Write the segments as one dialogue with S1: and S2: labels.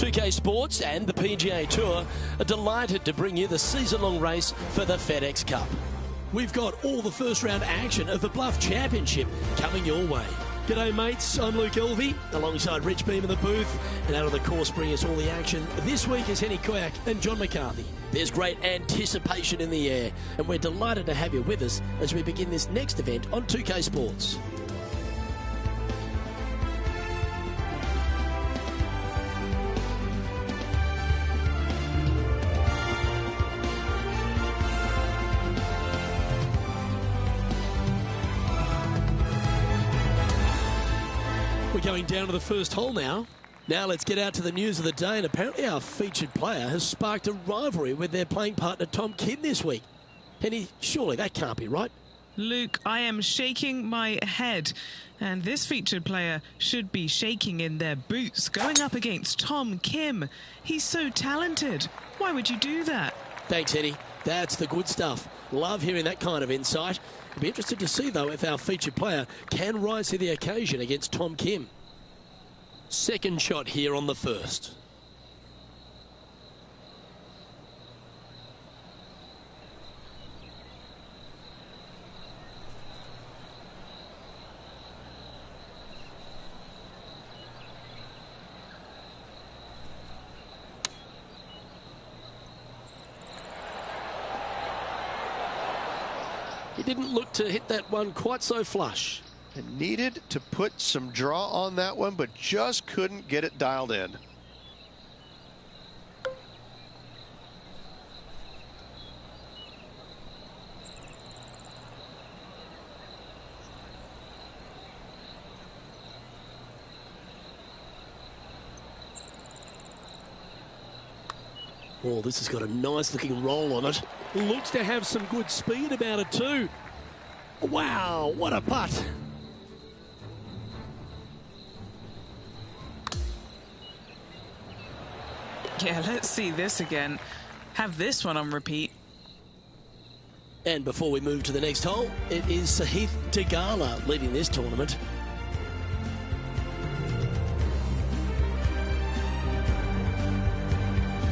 S1: 2K Sports and the PGA Tour are delighted to bring you the season-long race for the FedEx Cup. We've got all the first-round action of the Bluff Championship coming your way. G'day mates, I'm Luke Elvey, alongside Rich Beam in the booth, and out of the course bringing us all the action this week is Henny Koyak and John McCarthy. There's great anticipation in the air, and we're delighted to have you with us as we begin this next event on 2K Sports. We're going down to the first hole now. Now let's get out to the news of the day, and apparently our featured player has sparked a rivalry with their playing partner Tom Kim this week. Henny, surely that can't be right.
S2: Luke, I am shaking my head, and this featured player should be shaking in their boots going up against Tom Kim. He's so talented. Why would you do that?
S1: Thanks, Henny. That's the good stuff. Love hearing that kind of insight. I'll be interested to see, though, if our featured player can rise to the occasion against Tom Kim. Second shot here on the first. He didn't look to hit that one quite so flush.
S3: And needed to put some draw on that one, but just couldn't get it dialed in.
S1: Oh, this has got a nice looking roll on it. Looks to have some good speed about it too. Wow, what a putt.
S2: Yeah, let's see this again. Have this one on repeat.
S1: And before we move to the next hole, it is Sahith Theegala leading this tournament.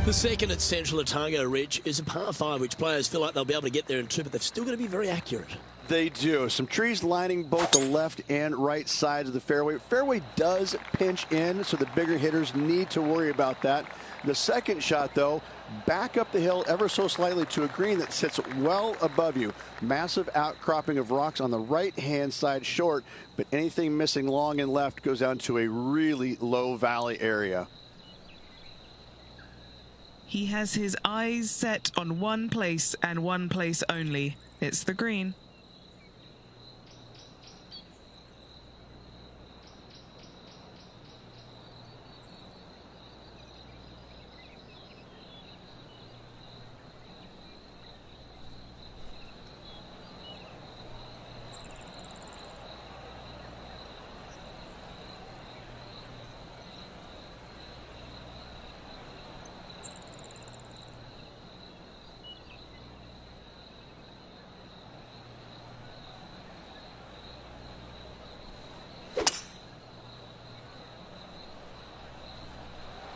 S1: The second at Central Otago, Rich, is a par 5, which players feel like they'll be able to get there in 2, but they've still got to be very accurate.
S3: They do. Some trees lining both the left and right sides of the fairway. Fairway does pinch in, so the bigger hitters need to worry about that. The second shot, though, back up the hill ever so slightly to a green that sits well above you. Massive outcropping of rocks on the right-hand side short, but anything missing long and left goes down to a really low valley area.
S2: He has his eyes set on one place and one place only. It's the green.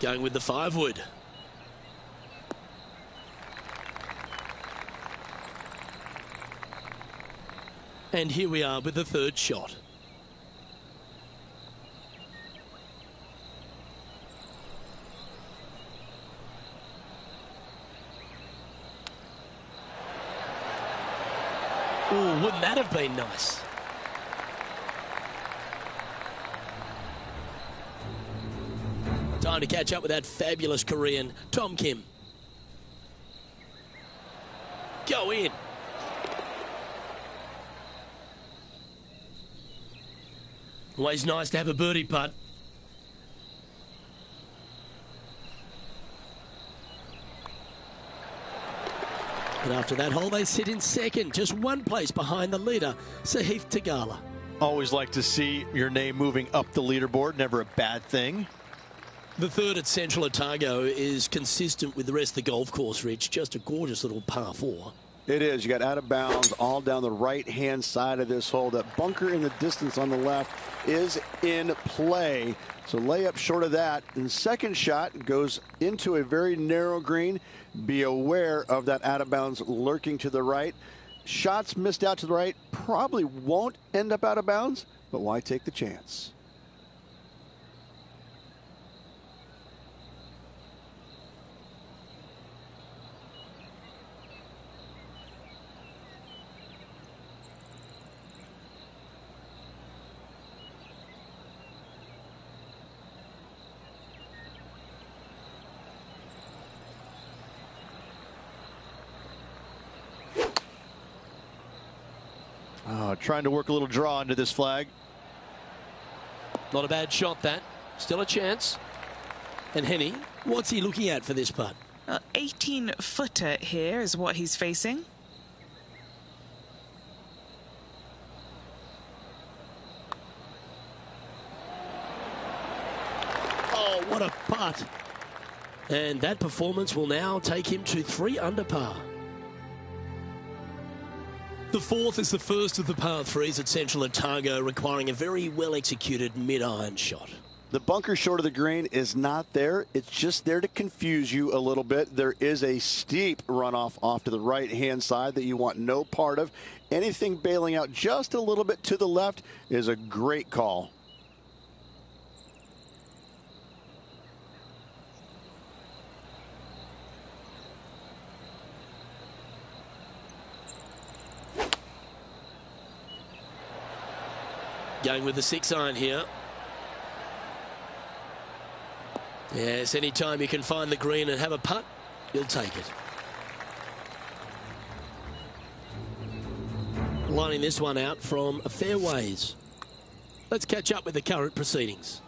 S1: Going with the 5-wood. And here we are with the third shot. Ooh, wouldn't that have been nice? Time to catch up with that fabulous Korean, Tom Kim. Go in. Always nice to have a birdie putt. And after that hole, they sit in second, just one place behind the leader, Sahith Theegala.
S3: Always like to see your name moving up the leaderboard, never a bad thing.
S1: The third at Central Otago is consistent with the rest of the golf course, Rich. Just a gorgeous little par 4.
S3: It is. You got out of bounds all down the right-hand side of this hole. That bunker in the distance on the left is in play. So layup short of that. And the second shot goes into a very narrow green. Be aware of that out of bounds lurking to the right. Shots missed out to the right probably won't end up out of bounds, but why take the chance?
S4: Trying to work a little draw into this flag.
S1: Not a bad shot, that. Still a chance. And Henny, what's he looking at for this putt?
S2: 18-footer here is what he's facing.
S1: Oh, what a putt. And that performance will now take him to 3 under par. The fourth is the first of the par threes at Central Otago, requiring a very well-executed mid-iron shot.
S3: The bunker short of the green is not there. It's just there to confuse you a little bit. There is a steep runoff off to the right-hand side that you want no part of. Anything bailing out just a little bit to the left is a great call.
S1: Going with the 6-iron here. Yes, anytime you can find the green and have a putt, you'll take it. Lining this one out from fairways. Let's catch up with the current proceedings.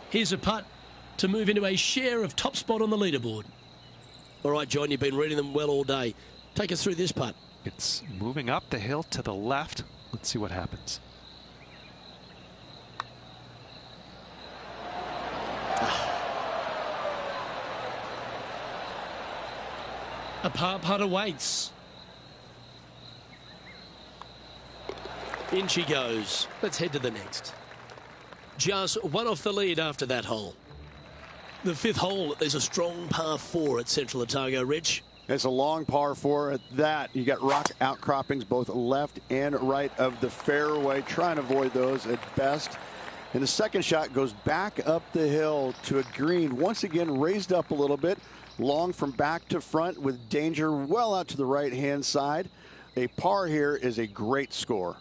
S1: Here's a putt to move into a share of top spot on the leaderboard. All right, John, you've been reading them well all day. Take us through this putt.
S5: It's moving up the hill to the left. Let's see what happens.
S1: A par putt awaits. In she goes. Let's head to the next. Just one off the lead after that hole. The 5th hole is a strong par 4 at Central Otago, Rich.
S3: It's a long par 4 at that. You got rock outcroppings both left and right of the fairway. Try and avoid those at best. And the second shot goes back up the hill to a green. Once again, raised up a little bit. Long from back to front with danger well out to the right-hand side. A par here is a great score.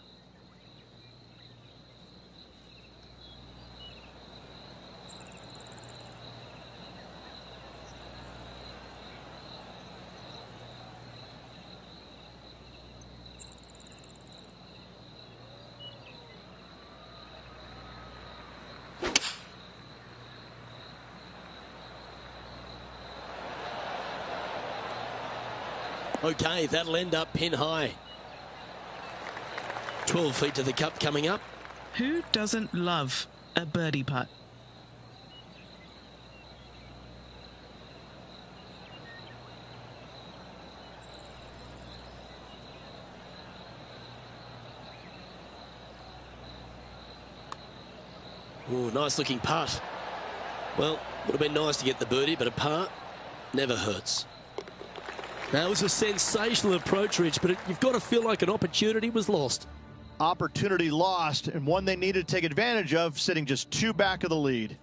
S1: Okay, that'll end up pin high. 12 feet to the cup coming up.
S2: Who doesn't love a birdie putt?
S1: Ooh, nice looking putt. Well, would have been nice to get the birdie, but a par never hurts. That was a sensational approach, Rich, but you've got to feel like an opportunity was lost.
S4: Opportunity lost, and one they needed to take advantage of, sitting just 2 back of the lead.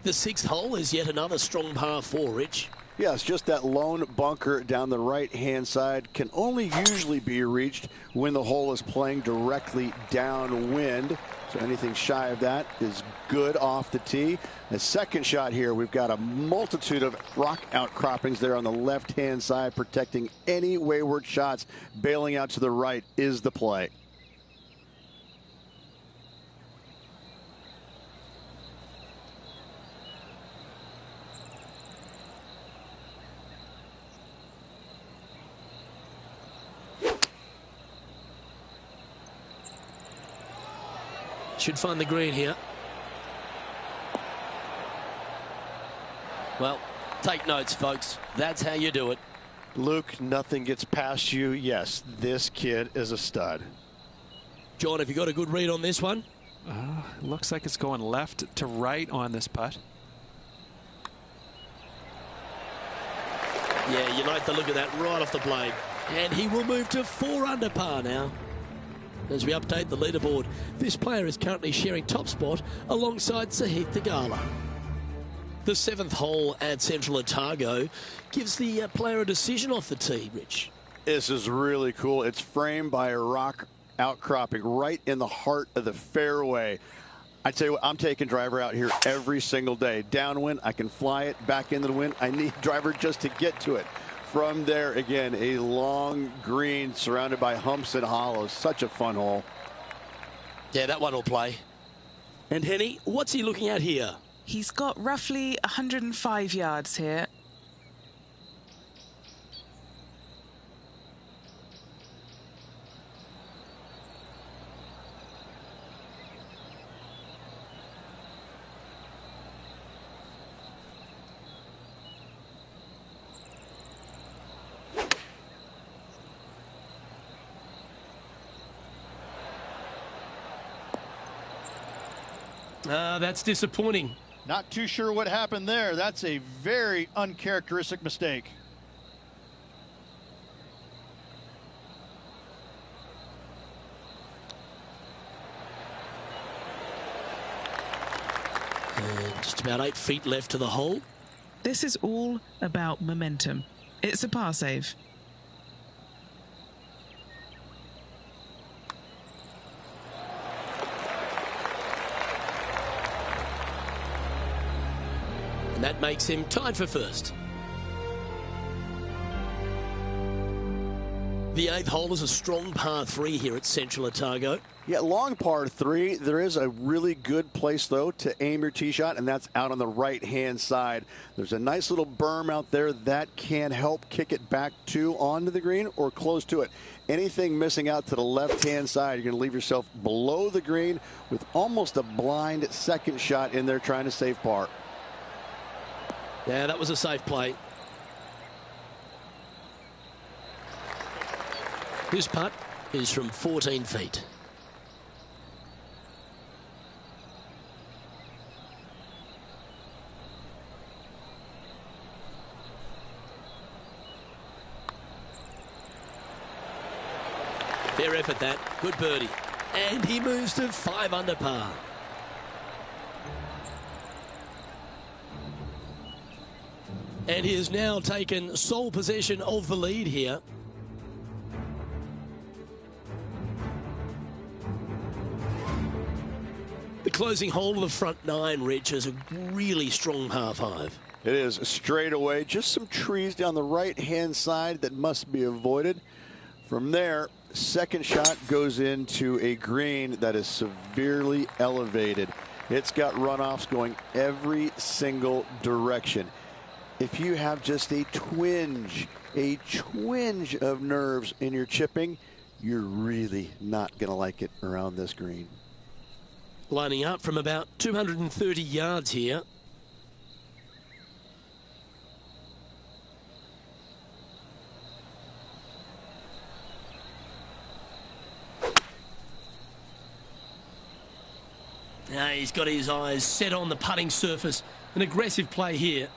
S1: The 6th hole is yet another strong par 4, Rich.
S3: Yes, just that lone bunker down the right-hand side can only usually be reached when the hole is playing directly downwind. So anything shy of that is good off the tee. The second shot here, we've got a multitude of rock outcroppings there on the left-hand side, protecting any wayward shots. Bailing out to the right is the play.
S1: Should find the green here. Well, take notes, folks. That's how you do it.
S4: Luke, nothing gets past you. Yes, this kid is a stud.
S1: John, have you got a good read on this one?
S5: Looks like it's going left to right on this putt.
S1: Yeah, you like the look of that right off the blade. And he will move to 4 under par now. As we update the leaderboard, this player is currently sharing top spot alongside Sahith Theegala. The 7th hole at Central Otago gives the player a decision off the tee, Rich.
S3: This is really cool. It's framed by a rock outcropping right in the heart of the fairway. I tell you what, I'm taking driver out here every single day. Downwind, I can fly it back into the wind. I need driver just to get to it. From there, again, a long green surrounded by humps and hollows. Such a fun hole.
S1: Yeah, that one will play. And Henny, what's he looking at here?
S2: He's got roughly 105 yards here.
S1: That's disappointing.
S4: Not too sure what happened there. That's a very uncharacteristic mistake.
S1: And just about 8 feet left to the hole.
S2: This is all about momentum. It's a par save.
S1: And that makes him tied for first. The 8th hole is a strong par 3 here at Central Otago.
S3: Yeah, long par 3. There is a really good place, though, to aim your tee shot, and that's out on the right-hand side. There's a nice little berm out there that can help kick it back onto the green or close to it. Anything missing out to the left-hand side, you're going to leave yourself below the green with almost a blind second shot in there trying to save par.
S1: Yeah, that was a safe play. His putt is from 14 feet. Fair effort that. Good birdie. And he moves to 5 under par. And he has now taken sole possession of the lead here. The closing hole of the front 9, Rich, is a really strong par 5.
S3: It is straight away. Just some trees down the right-hand side that must be avoided. From there, second shot goes into a green that is severely elevated. It's got runoffs going every single direction. If you have just a twinge of nerves in your chipping, you're really not going to like it around this green.
S1: Lining up from about 230 yards here. Now he's got his eyes set on the putting surface. An aggressive play here.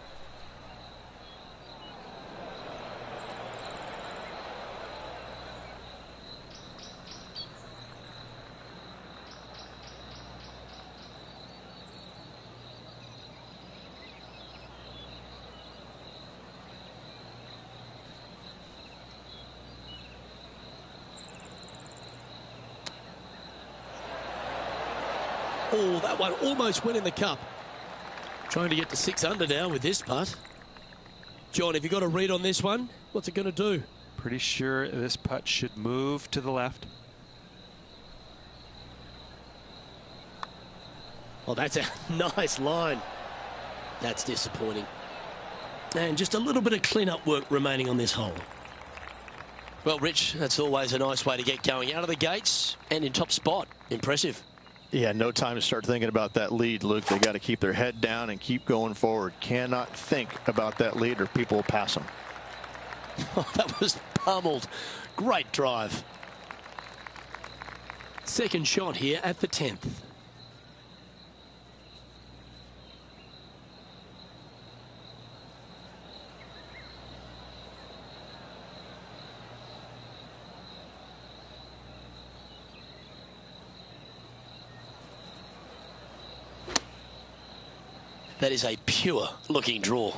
S1: Oh, that one almost went in the cup. Trying to get to 6 under now with this putt. John, have you got a read on this one? What's it going to do?
S5: Pretty sure this putt should move to the left.
S1: Oh, that's a nice line. That's disappointing. And just a little bit of clean-up work remaining on this hole. Well, Rich, that's always a nice way to get going out of the gates and in top spot. Impressive.
S4: Yeah, no time to start thinking about that lead, Luke. They got to keep their head down and keep going forward. Cannot think about that lead or people will pass them.
S1: Oh, that was pummeled. Great drive. Second shot here at the 10th. That is a pure looking draw.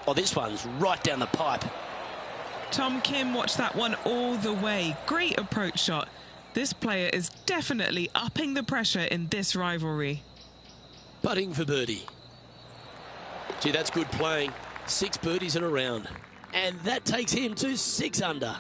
S1: Oh, this one's right down the pipe.
S2: Tom Kim watched that one all the way. Great approach shot. This player is definitely upping the pressure in this rivalry.
S1: Putting for birdie. Gee, that's good playing. 6 birdies in a round. And that takes him to 6 under.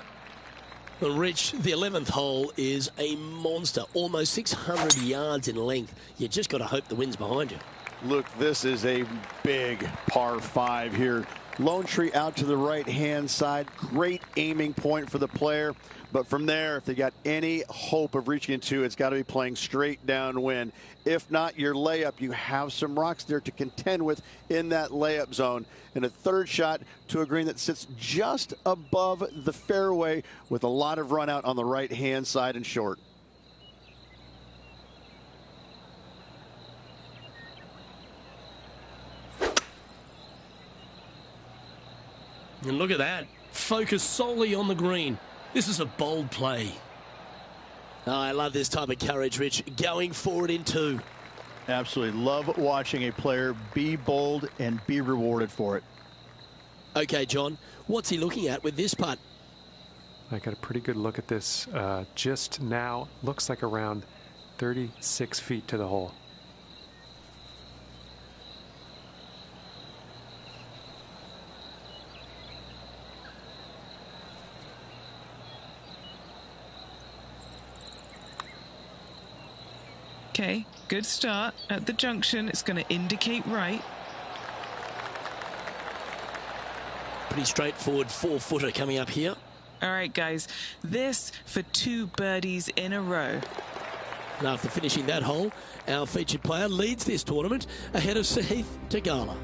S1: Well, Rich, the 11th hole is a monster. Almost 600 yards in length. You just got to hope the wind's behind you.
S3: Look, this is a big par 5 here. Lone tree out to the right-hand side. Great aiming point for the player. But from there, if they got any hope of reaching into, it's got to be playing straight downwind. If not, your layup, you have some rocks there to contend with in that layup zone. And a third shot to a green that sits just above the fairway with a lot of run out on the right-hand side and short.
S1: And look at that. Focus solely on the green. This is a bold play. Oh, I love this type of courage, Rich. Going forward in 2.
S4: Absolutely. Love watching a player be bold and be rewarded for it.
S1: Okay, John, what's he looking at with this putt?
S5: I got a pretty good look at this just now. Looks like around 36 feet to the hole.
S2: Okay, good start at the junction. It's going to indicate right.
S1: Pretty straightforward 4-footer coming up here.
S2: All right, guys, this for 2 birdies in a row.
S1: And after finishing that hole, our featured player leads this tournament ahead of Sahith Tagala.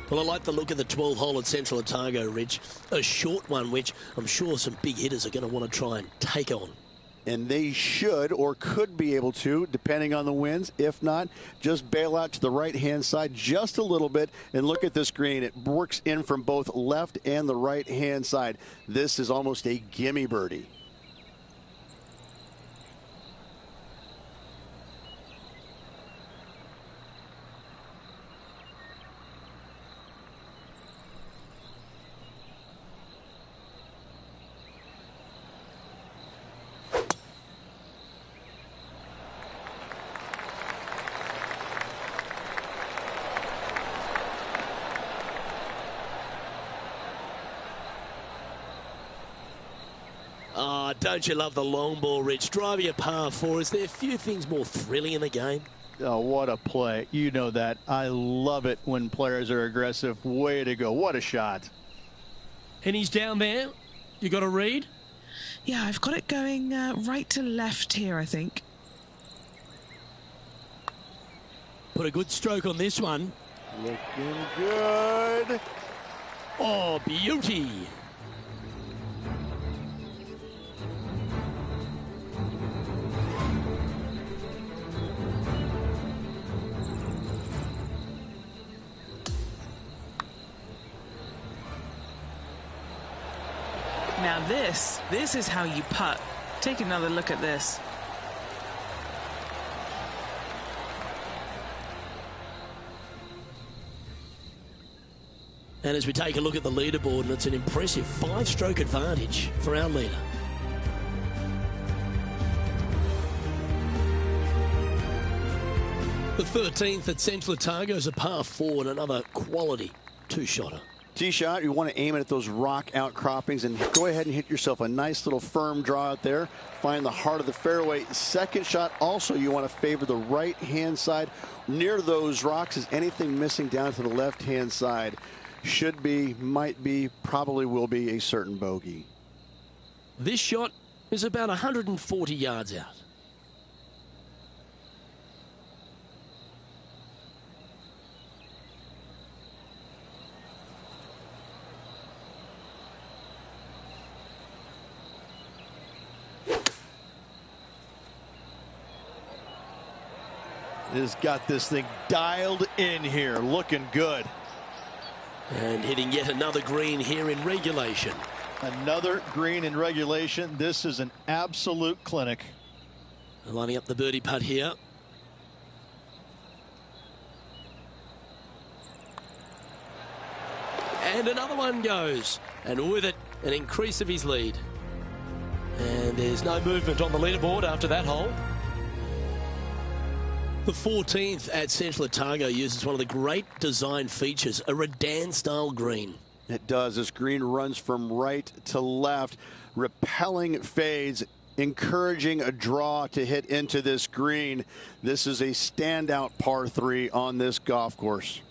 S1: Well, I like the look of the 12th hole at Central Otago, Rich. A short one, which I'm sure some big hitters are going to want to try and take on.
S3: And they should or could be able to, depending on the winds. If not, just bail out to the right-hand side just a little bit. And look at this green. It works in from both left and the right-hand side. This is almost a gimme birdie.
S1: Oh, don't you love the long ball, Rich? Driving a par 4. Is there a few things more thrilling in the game?
S4: Oh, what a play. You know that. I love it when players are aggressive. Way to go. What a shot.
S1: And he's down there. You got a read?
S2: Yeah, I've got it going right to left here, I think.
S1: Put a good stroke on this one.
S3: Looking good.
S1: Oh, beauty.
S2: Now this is how you putt. Take another look at this.
S1: And as we take a look at the leaderboard, and it's an impressive 5-stroke advantage for our leader. The 13th at Central Otago is a par 4 and another quality 2-shotter.
S3: Tee shot, you want to aim it at those rock outcroppings and go ahead and hit yourself a nice little firm draw out there. Find the heart of the fairway. Second shot, also you want to favor the right-hand side. Near those rocks is anything missing down to the left-hand side. Should be, might be, probably will be a certain bogey.
S1: This shot is about 140 yards out.
S4: has got this thing dialed in here, looking good.
S1: And hitting yet another green here in regulation.
S4: Another green in regulation. This is an absolute clinic.
S1: Lining up the birdie putt here. And another one goes. And with it, an increase of his lead. And there's no movement on the leaderboard after that hole. The 14th at Central Otago uses one of the great design features, a Redan-style green.
S3: It does. This green runs from right to left, repelling fades, encouraging a draw to hit into this green. This is a standout par 3 on this golf course.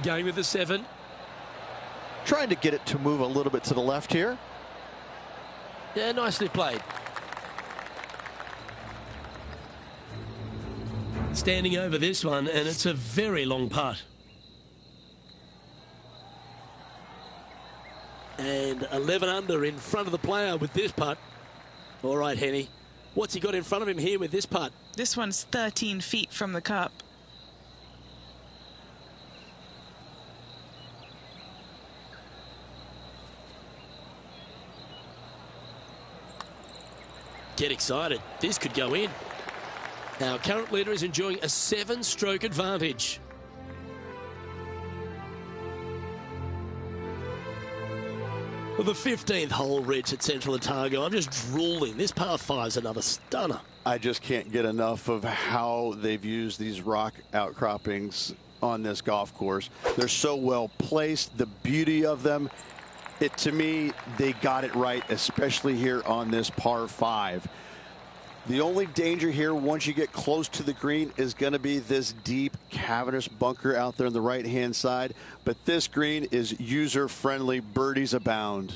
S1: Going with the 7.
S4: Trying to get it to move a little bit to the left here.
S1: Yeah, nicely played. Standing over this one, and it's a very long putt. And 11 under in front of the player with this putt. All right, Henny. What's he got in front of him here with this putt?
S2: This one's 13 feet from the cup.
S1: Get excited. This could go in. Our current leader is enjoying a 7-stroke advantage. Well, the 15th hole, Rich, at Central Otago. I'm just drooling. This par 5's another stunner.
S3: I just can't get enough of how they've used these rock outcroppings on this golf course. They're so well placed. The beauty of them. To me, they got it right, especially here on this par 5. The only danger here, once you get close to the green, is going to be this deep, cavernous bunker out there on the right-hand side. But this green is user-friendly. Birdies abound.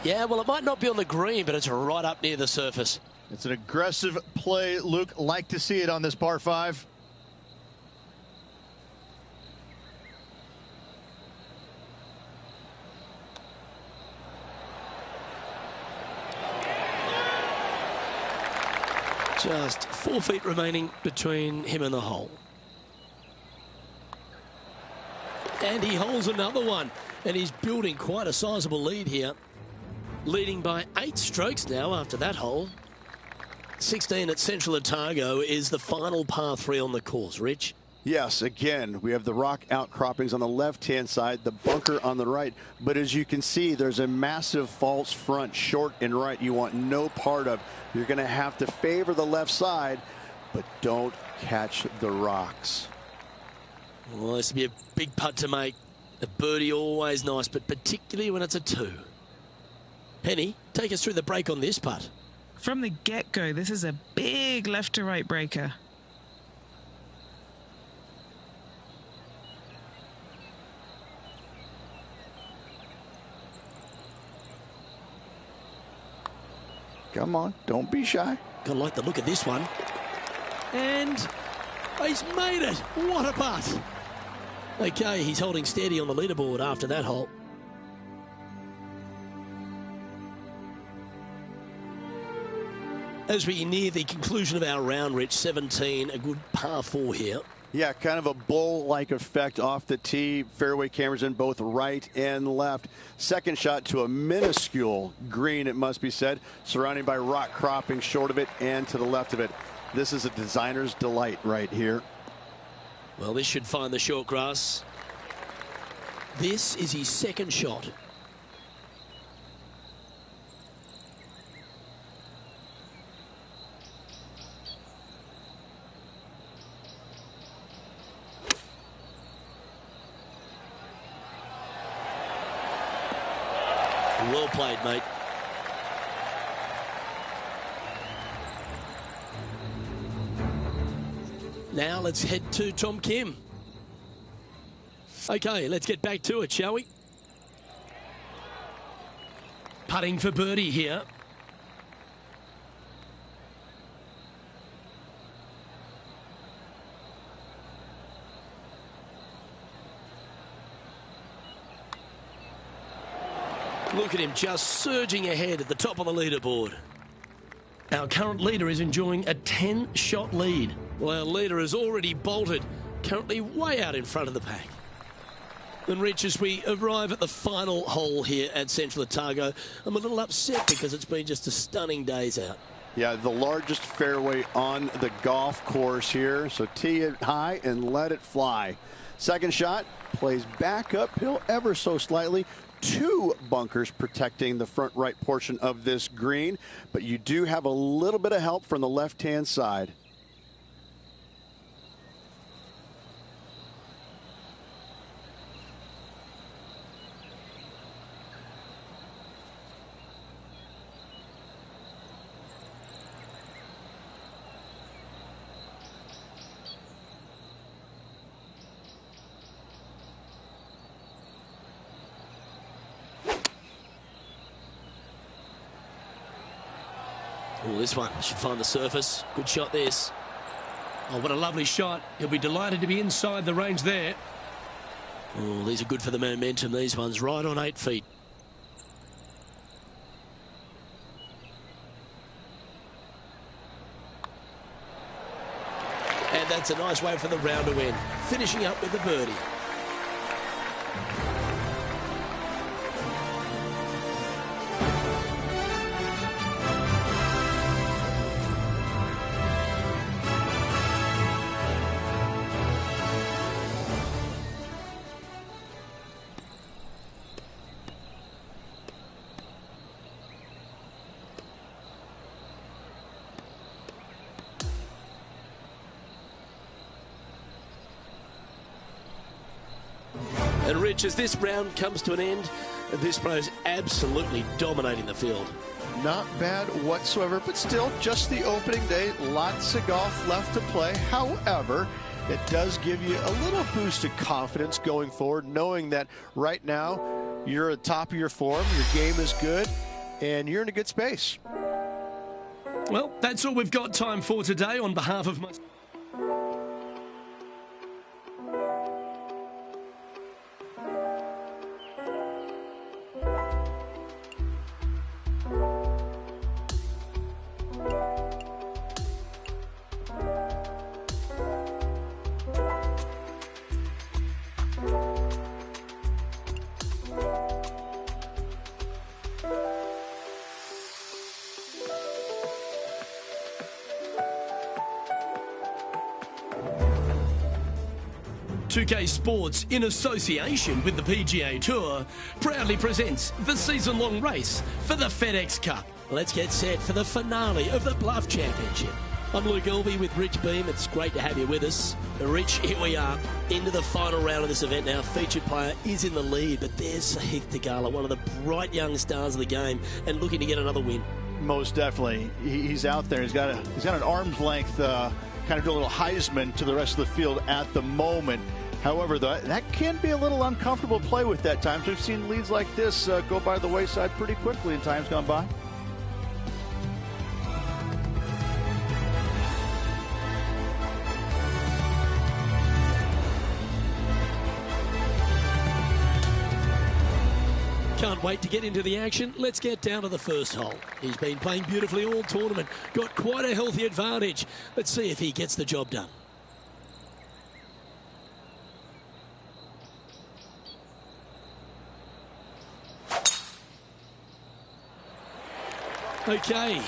S1: Yeah, well, it might not be on the green, but it's right up near the surface.
S4: It's an aggressive play, Luke. Like to see it on this par 5.
S1: Just 4 feet remaining between him and the hole. And he holds another one. And he's building quite a sizable lead here. Leading by 8 strokes now after that hole. 16 at Central Otago is the final par 3 on the course. Rich?
S3: Yes, again, we have the rock outcroppings on the left-hand side, the bunker on the right. But as you can see, there's a massive false front, short and right, you want no part of. You're going to have to favor the left side, but don't catch the rocks.
S1: Well, this will be a big putt to make. A birdie always nice, but particularly when it's a 2. Penny, take us through the break on this putt.
S2: From the get-go, this is a big left-to-right breaker.
S3: Come on, don't be shy.
S1: Gotta like the look of this one. And he's made it. What a putt. Okay, he's holding steady on the leaderboard after that hole. As we near the conclusion of our round, Rich, 17, a good par 4 here.
S3: Yeah, kind of a bowl-like effect off the tee. Fairway cameras in both right and left. Second shot to a minuscule green, it must be said, surrounded by rock cropping short of it and to the left of it. This is a designer's delight right here.
S1: Well, this should find the short grass. This is his second shot. Well played, mate. Now let's head to Tom Kim. Okay, let's get back to it, shall we? Putting for birdie here. Look at him just surging ahead at the top of the leaderboard. Our current leader is enjoying a 10-shot lead, while our leader has already bolted, currently way out in front of the pack. And Rich, as we arrive at the final hole here at Central Otago, I'm a little upset because it's been just a stunning day's out.
S3: Yeah, the largest fairway on the golf course here, so tee it high and let it fly. Second shot plays back uphill ever so slightly. 2 bunkers protecting the front right portion of this green, but you do have a little bit of help from the left-hand side.
S1: Oh, this one should find the surface. Good shot, this. Oh, what a lovely shot. He'll be delighted to be inside the range there. Oh, these are good for the momentum, these ones. Right on 8 feet. And that's a nice way for the round to win. Finishing up with the birdie. And Rich, as this round comes to an end, this player's absolutely dominating the field.
S4: Not bad whatsoever, but still just the opening day. Lots of golf left to play. However, it does give you a little boost of confidence going forward, knowing that right now you're at the top of your form, your game is good, and you're in a good space.
S1: Well, that's all we've got time for today. On behalf of my... .2K Sports, in association with the PGA Tour, proudly presents the season-long race for the FedEx Cup. Let's get set for the finale of the Bluff Championship. I'm Luke Elvey with Rich Beam. It's great to have you with us. Rich, here we are into the final round of this event now. Featured player is in the lead, but there's Sahith Theegala, one of the bright young stars of the game, and looking to get another win.
S4: Most definitely. He's out there. He's got an arm's length kind of do a little Heisman to the rest of the field at the moment. However, that can be a little uncomfortable to play with at times. We've seen leads like this go by the wayside pretty quickly in times gone by.
S1: Can't wait to get into the action. Let's get down to the first hole. He's been playing beautifully all tournament. Got quite a healthy advantage. Let's see if he gets the job done. Okay,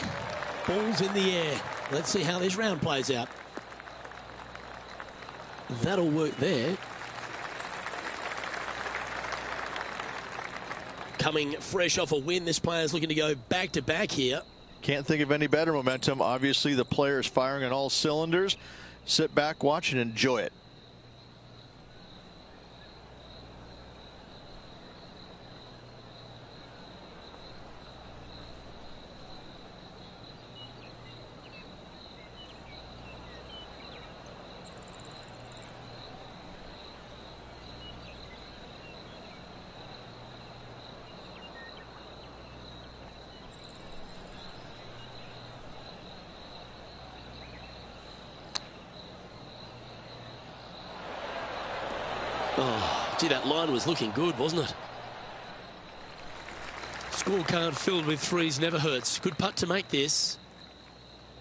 S1: ball's in the air. Let's see how this round plays out. That'll work there. Coming fresh off a win, this player's looking to go back-to-back here.
S4: Can't think of any better momentum. Obviously, the player is firing on all cylinders. Sit back, watch, and enjoy it.
S1: Oh, gee, that line was looking good, wasn't it? Scorecard filled with threes never hurts. Good putt to make this.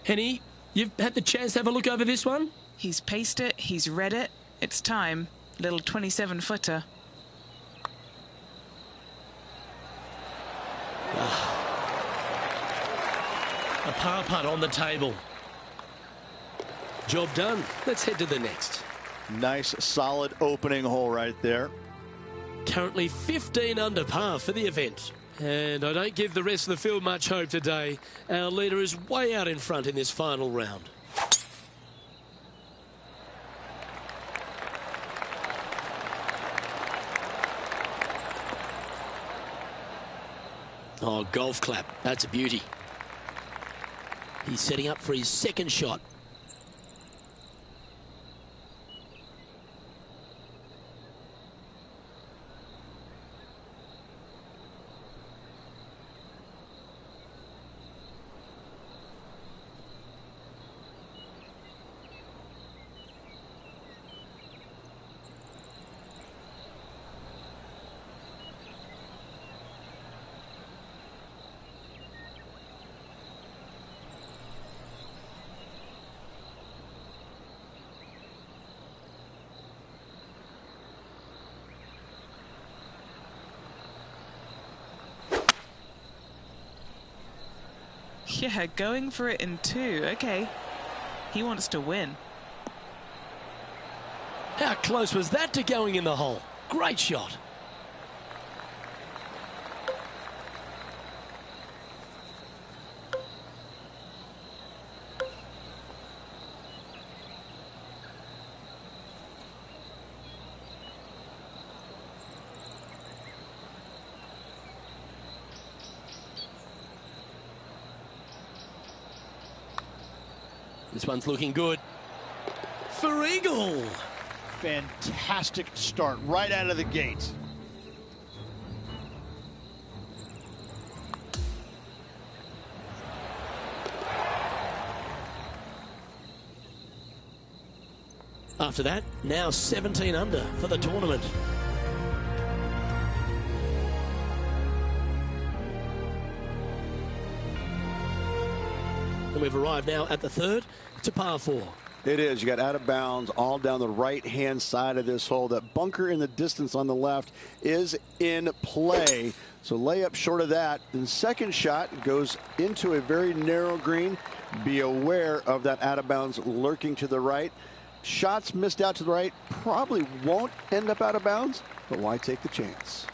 S1: Henny, you've had the chance to have a look over this one?
S2: He's paced it, he's read it. It's time. Little 27-footer.
S1: A par putt on the table. Job done. Let's head to the next.
S3: Nice, solid opening hole right there.
S1: Currently 15 under par for the event. And I don't give the rest of the field much hope today. Our leader is way out in front in this final round. Oh, golf clap. That's a beauty. He's setting up for his second shot.
S2: Yeah, going for it in two. Okay. He wants to win.
S1: How close was that to going in the hole? Great shot. This one's looking good. For eagle.
S4: Fantastic start right out of the gates.
S1: After that, now 17 under for the tournament. And we've arrived now at the third. It's a par 4.
S3: It is. You got out of bounds all down the right-hand side of this hole. That bunker in the distance on the left is in play. So layup short of that. And second shot goes into a very narrow green. Be aware of that out of bounds lurking to the right. Shots missed out to the right probably won't end up out of bounds, but why take the chance?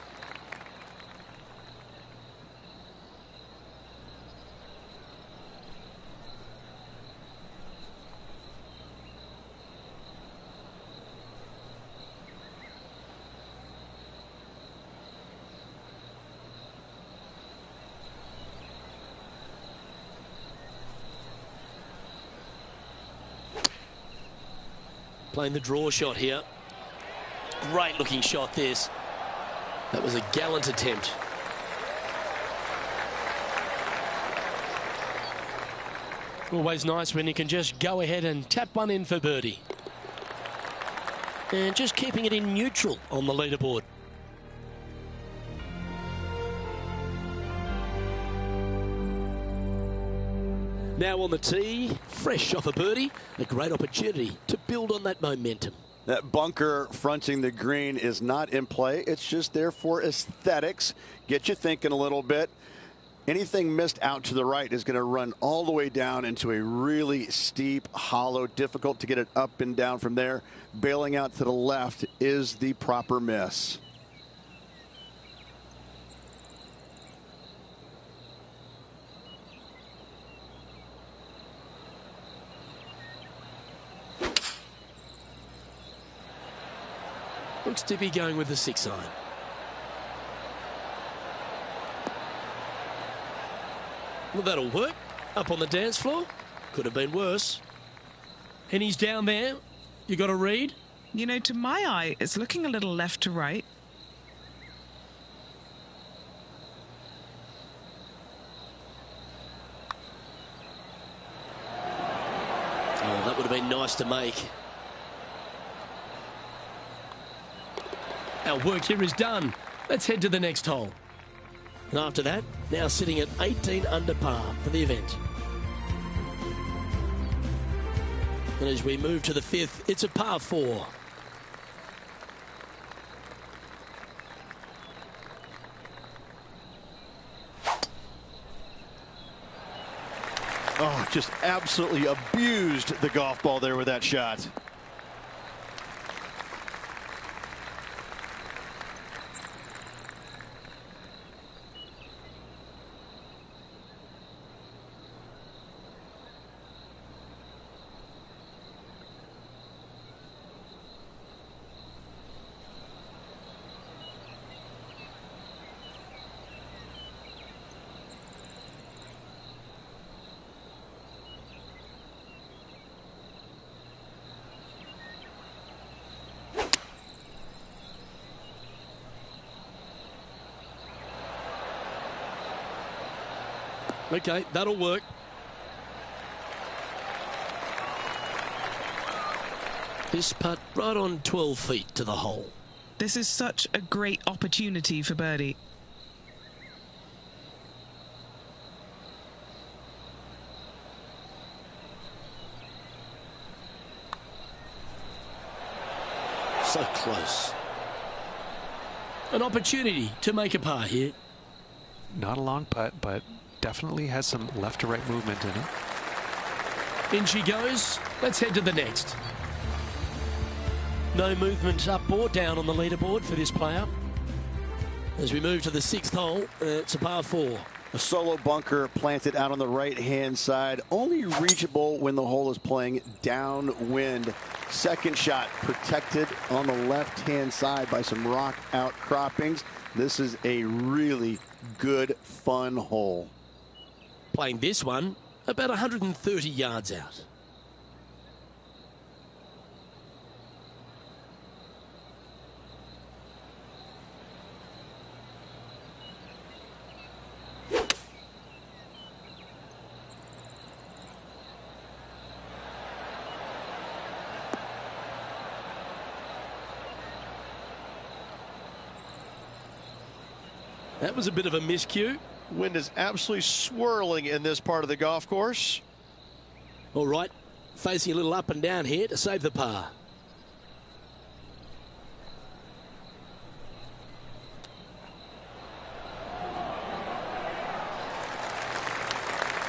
S1: Playing the draw shot here. Great looking shot this. That was a gallant attempt. Always nice when you can just go ahead and tap one in for birdie. And just keeping it in neutral on the leaderboard. Now on the tee, fresh off a birdie, a great opportunity to build on that momentum.
S3: That bunker fronting the green is not in play. It's just there for aesthetics. Get you thinking a little bit. Anything missed out to the right is going to run all the way down into a really steep hollow, difficult to get it up and down from there. Bailing out to the left is the proper miss.
S1: Looks to be going with the 6-iron. Well, that'll work. Up on the dance floor. Could have been worse. And he's down there. You got a read?
S2: You know, to my eye, it's looking a little left to right.
S1: Oh, that would have been nice to make. Our work here is done. Let's head to the next hole. And after that, now sitting at 18 under par for the event. And as we move to the fifth, it's a par 4.
S4: Oh, just absolutely abused the golf ball there with that shot.
S1: Okay, that'll work. This putt right on 12 feet to the hole.
S2: This is such a great opportunity for birdie.
S1: So close. An opportunity to make a par here.
S5: Not a long putt, but definitely has some left to right movement in it.
S1: In she goes. Let's head to the next. No movement up or down on the leaderboard for this player. As we move to the sixth hole, it's a par 4.
S3: A solo bunker planted out on the right-hand side, only reachable when the hole is playing downwind. Second shot protected on the left-hand side by some rock outcroppings. This is a really good, fun hole.
S1: Playing this one about 130 yards out. That was a bit of a miscue.
S4: Wind is absolutely swirling in this part of the golf course.
S1: All right, facing a little up and down here to save the par.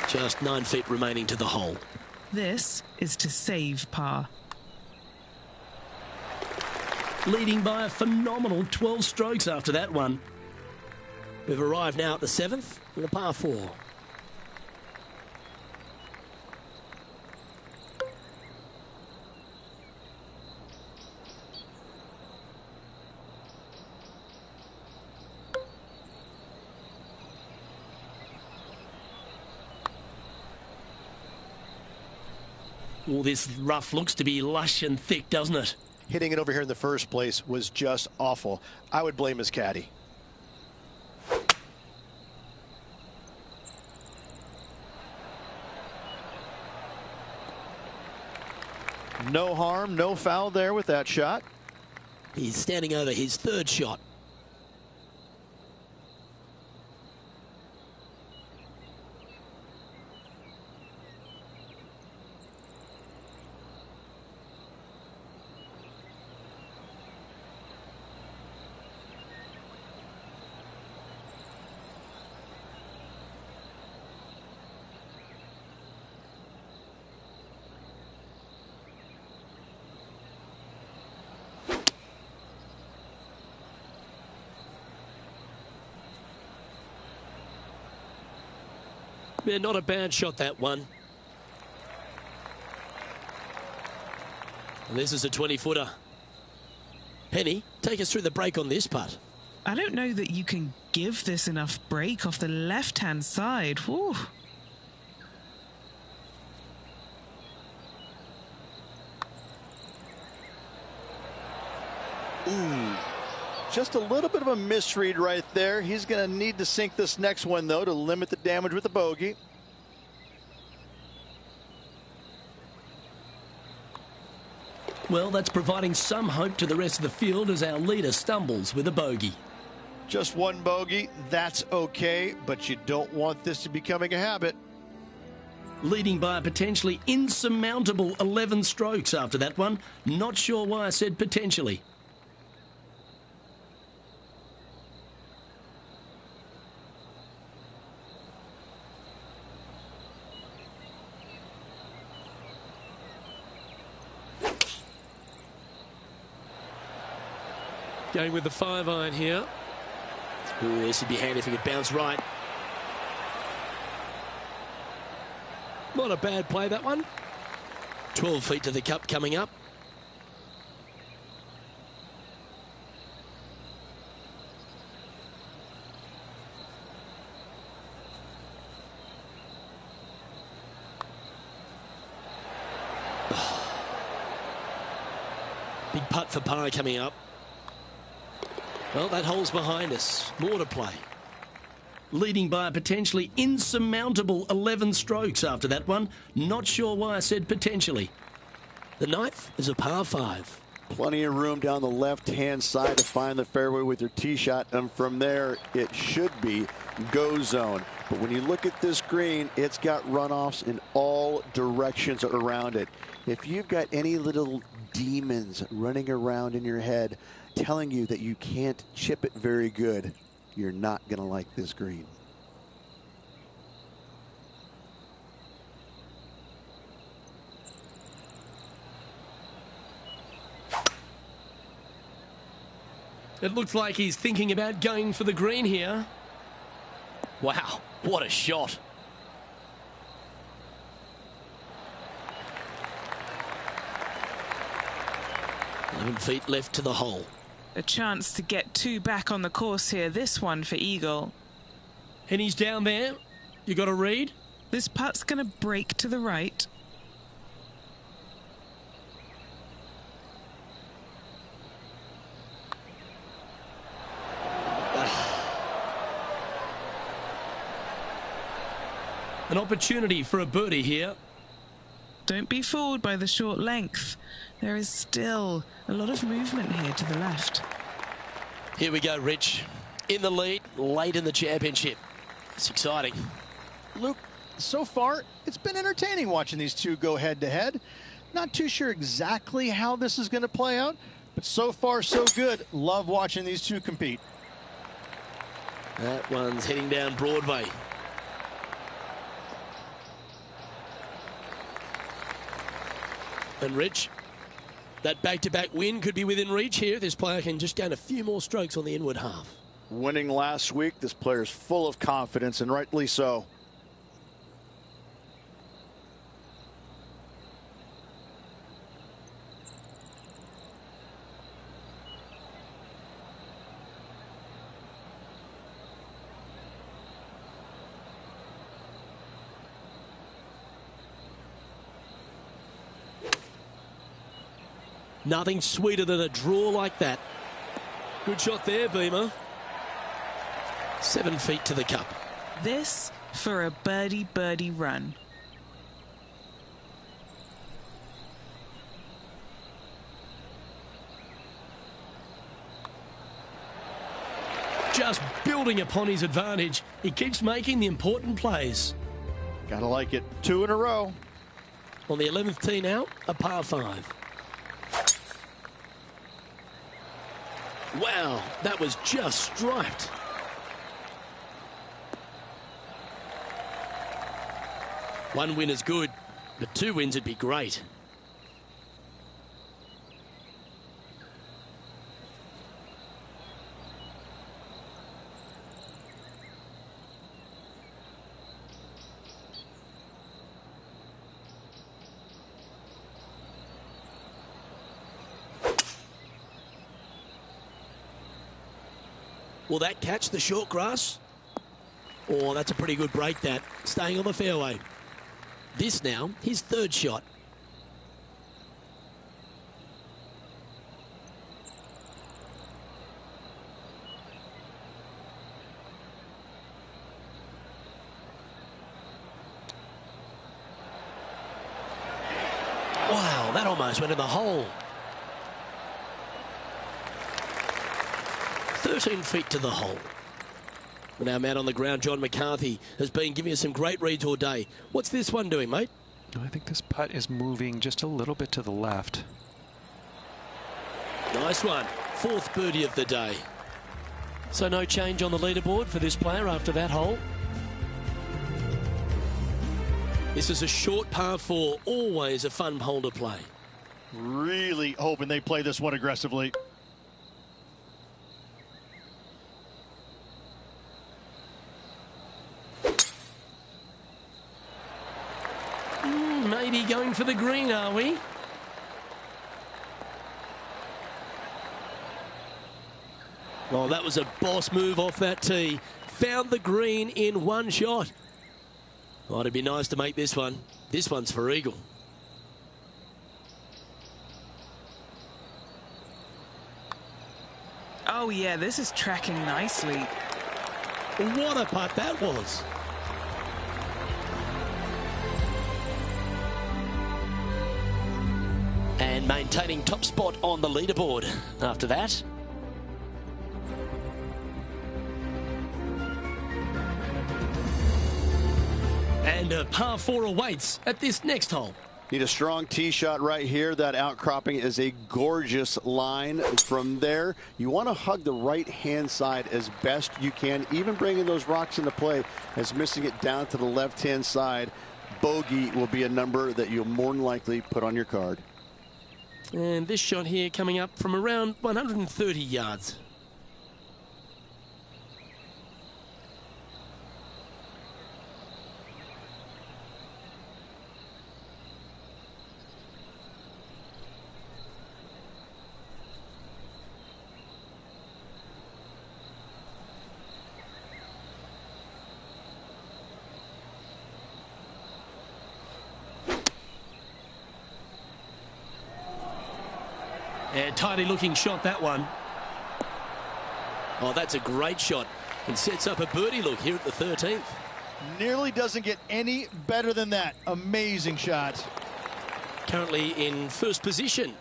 S1: Just 9 feet remaining to the hole.
S2: This is to save par.
S1: Leading by a phenomenal 12 strokes after that one. We've arrived now at the 7th with a par 4. All this rough looks to be lush and thick, doesn't it?
S4: Hitting it over here in the first place was just awful. I would blame his caddy. No harm, no foul there with that shot.
S1: He's standing over his third shot. Yeah, not a bad shot, that one. And this is a 20-footer. Penny, take us through the break on this putt.
S2: I don't know that you can give this enough break off the left-hand side. Whew.
S3: Just a little bit of a misread right there. He's going to need to sink this next one, though, to limit the damage with the bogey.
S1: Well, that's providing some hope to the rest of the field as our leader stumbles with a bogey.
S4: Just one bogey, that's okay, but you don't want this to be becoming a habit.
S1: Leading by a potentially insurmountable 11 strokes after that one. Not sure why I said potentially.
S5: Going with the 5-iron here.
S1: Ooh, this would be handy if he could bounce right. Not a bad play, that one. 12 feet to the cup coming up. Big putt for par coming up. Well, that hole's behind us. More to play. Leading by a potentially insurmountable 11 strokes after that one. Not sure why I said potentially. The ninth is a par 5.
S3: Plenty of room down the left-hand side to find the fairway with your tee shot, and from there it should be go zone. But when you look at this green, it's got runoffs in all directions around it. If you've got any little demons running around in your head telling you that you can't chip it very good, you're not going to like this green.
S1: It looks like he's thinking about going for the green here. Wow, what a shot. Feet left to the hole.
S2: A chance to get 2 back on the course here. This one for Eagle.
S1: And he's down there. You got to read.
S2: This putt's going to break to the right.
S1: An opportunity for a birdie here.
S2: Don't be fooled by the short length. There is still a lot of movement here to the left.
S1: Here we go, Rich. In the lead, late in the championship. It's exciting.
S4: Luke, so far, it's been entertaining watching these two go head-to-head. Not too sure exactly how this is going to play out, but so far, so good. Love watching these two compete.
S1: That one's heading down Broadway. And Rich, that back-to-back win could be within reach here if this player can just gain a few more strokes on the inward half.
S3: Winning last week, this player's full of confidence, and rightly so.
S1: Nothing sweeter than a draw like that. Good shot there, Beamer. 7 feet to the cup.
S2: This for a birdie run.
S1: Just building upon his advantage. He keeps making the important plays.
S4: Gotta like it. 2 in a row.
S1: On the 11th tee now, a par 5. Wow, that was just striped. One win is good, but 2 wins would be great. Will that catch the short grass? Oh, that's a pretty good break, that. Staying on the fairway. This now, his 3rd shot. Wow, that almost went in the hole. 13 feet to the hole. And our man on the ground, John McCarthy, has been giving us some great reads all day. What's this one doing, mate?
S5: I think this putt is moving just a little bit to the left.
S1: Nice one. 4th birdie of the day. So no change on the leaderboard for this player after that hole. This is a short par 4, always a fun hole to play.
S6: Really hoping they play this one aggressively.
S1: Maybe going for the green, are we? Oh, that was a boss move off that tee. Found the green in one shot. Oh, it'd be nice to make this one. This one's for eagle.
S2: Oh, yeah, this is tracking nicely.
S1: What a putt that was. And maintaining top spot on the leaderboard after that. And a par 4 awaits at this next hole.
S3: Need a strong tee shot right here. That outcropping is a gorgeous line. From there, you want to hug the right-hand side as best you can, even bringing those rocks into play, as missing it down to the left-hand side. Bogey will be a number that you'll more than likely put on your card.
S1: And this shot here coming up from around 130 yards. And tidy looking shot, that one. Oh, that's a great shot. And sets up a birdie look here at the 13th.
S6: Nearly doesn't get any better than that. Amazing shot.
S1: Currently in first position.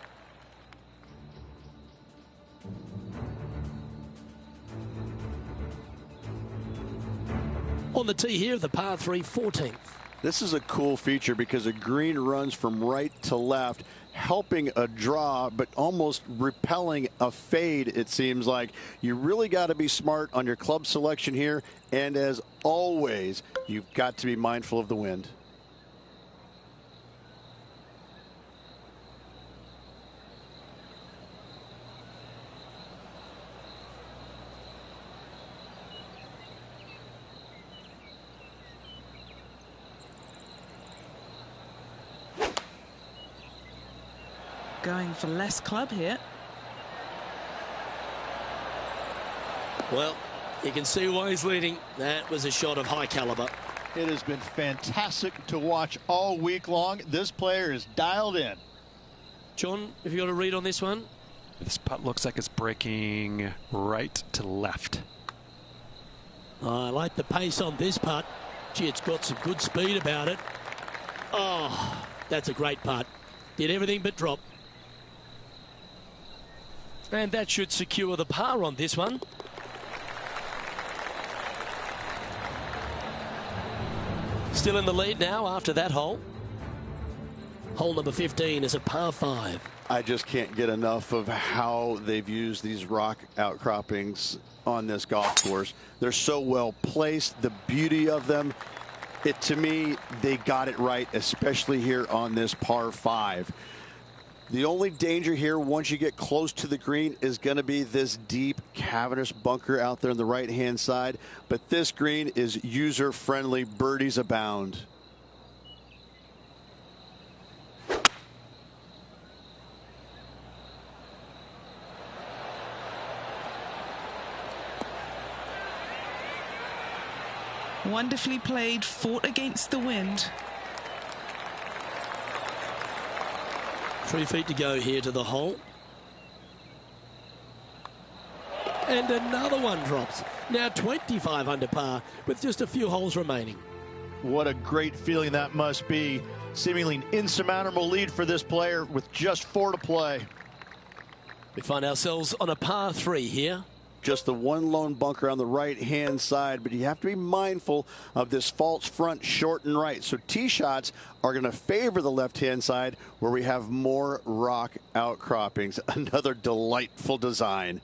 S1: On the tee here, the par 3 14th.
S3: This is a cool feature because the green runs from right to left, helping a draw, but almost repelling a fade, it seems like. You really got to be smart on your club selection here. And as always, you've got to be mindful of the wind.
S2: Going for less club here.
S1: Well, you can see why he's leading. That was a shot of high caliber.
S6: It has been fantastic to watch all week long. This player is dialed in.
S1: John, have you got a read on this one?
S5: This putt looks like it's breaking right to left.
S1: I like the pace on this putt. Gee, it's got some good speed about it. Oh, that's a great putt. Did everything but drop. And that should secure the par on this one. Still in the lead now after that hole. Hole number 15 is a par 5.
S3: I just can't get enough of how they've used these rock outcroppings on this golf course. They're so well placed. The beauty of them, to me, they got it right, especially here on this par 5. The only danger here, once you get close to the green, is going to be this deep, cavernous bunker out there on the right-hand side. But this green is user-friendly. Birdies abound.
S2: Wonderfully played, fought against the wind.
S1: 3 feet to go here to the hole. And another one drops. Now 25 under par with just a few holes remaining.
S6: What a great feeling that must be. Seemingly an insurmountable lead for this player with just 4 to play.
S1: We find ourselves on a par 3 here.
S3: just the one lone bunker on the right-hand side, but you have to be mindful of this false front short and right. So tee shots are going to favor the left-hand side where we have more rock outcroppings. Another delightful design.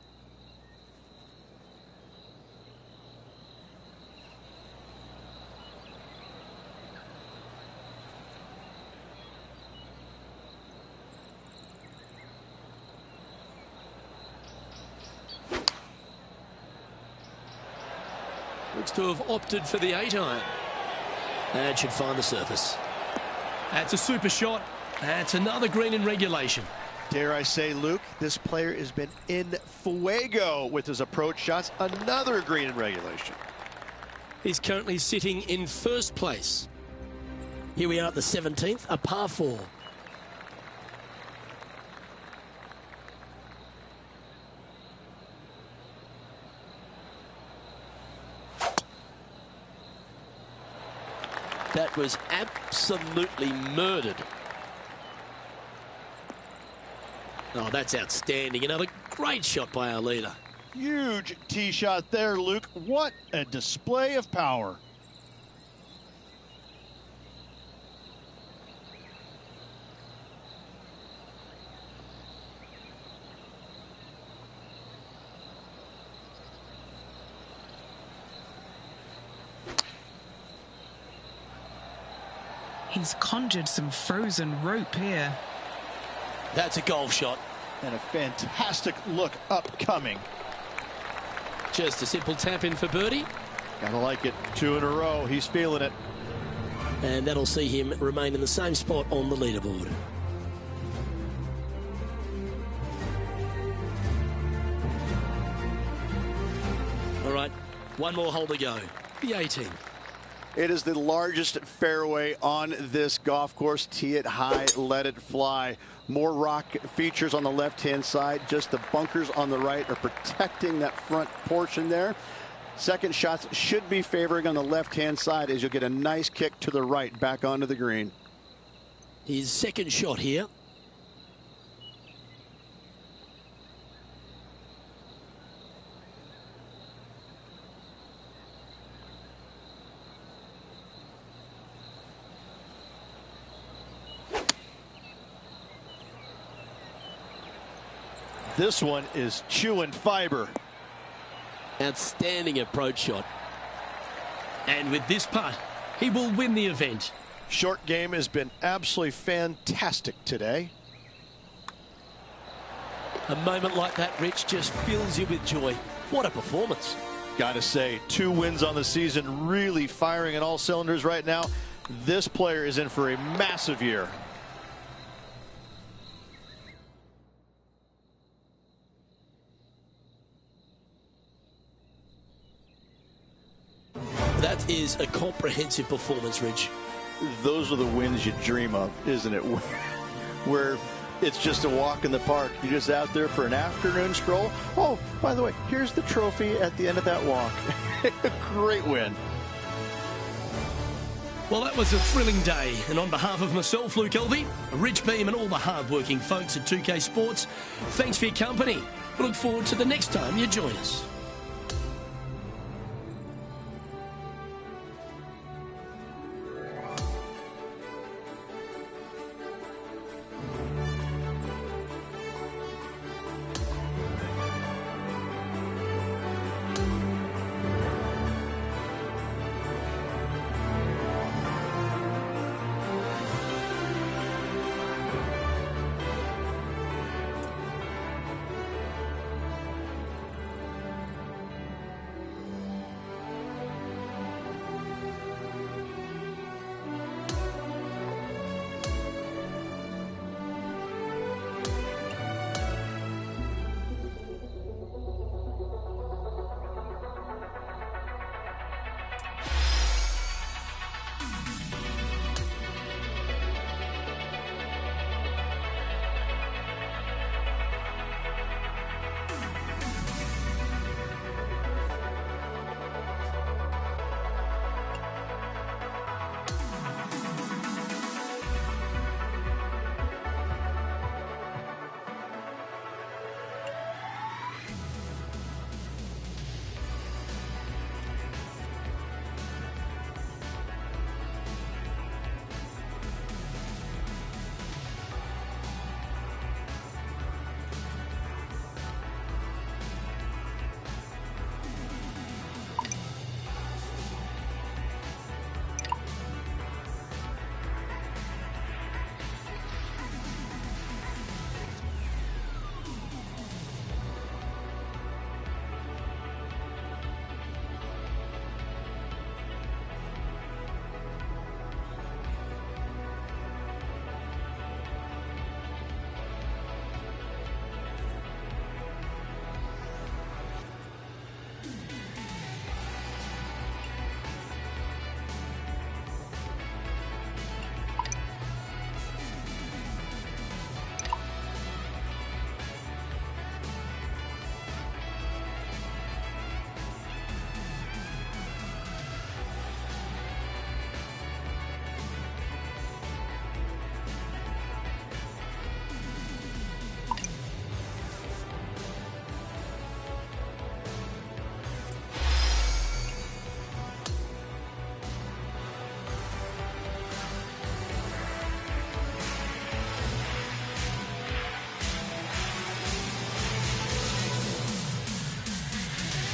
S1: Looks to have opted for the 8-iron. And should find the surface. That's a super shot. That's another green in regulation.
S4: Dare I say, Luke, this player has been in fuego with his approach shots. Another green in regulation.
S1: He's currently sitting in first place. Here we are at the 17th, a par 4. That was absolutely murdered. Oh, that's outstanding. Another great shot by our leader.
S6: Huge tee shot there, Luke. What a display of power.
S2: He's conjured some frozen rope here.
S1: That's a golf shot.
S6: And a fantastic look upcoming.
S1: Just a simple tap in for birdie.
S4: Gotta like it. 2 in a row. He's feeling it.
S1: And that'll see him remain in the same spot on the leaderboard. All right, one more hole to go. The 18th.
S3: It is the largest fairway on this golf course. Tee it high, let it fly. More rock features on the left-hand side. Just the bunkers on the right are protecting that front portion there. Second shots should be favoring on the left-hand side as you'll get a nice kick to the right back onto the green.
S1: His second shot here.
S4: This one is chewing fiber.
S1: Outstanding approach shot. And with this putt, he will win the event.
S4: Short game has been absolutely fantastic today.
S1: A moment like that, Rich, just fills you with joy. What a performance.
S4: Gotta say, 2 wins on the season, really firing on all cylinders right now. This player is in for a massive year.
S1: That is a comprehensive performance, Rich.
S3: Those are the wins you dream of, isn't it? Where it's just a walk in the park. You're just out there for an afternoon stroll. Oh, by the way, here's the trophy at the end of that walk. A great win.
S1: Well, that was a thrilling day. And on behalf of myself, Luke Elvey, Rich Beam, and all the hard-working folks at 2K Sports, thanks for your company. We look forward to the next time you join us.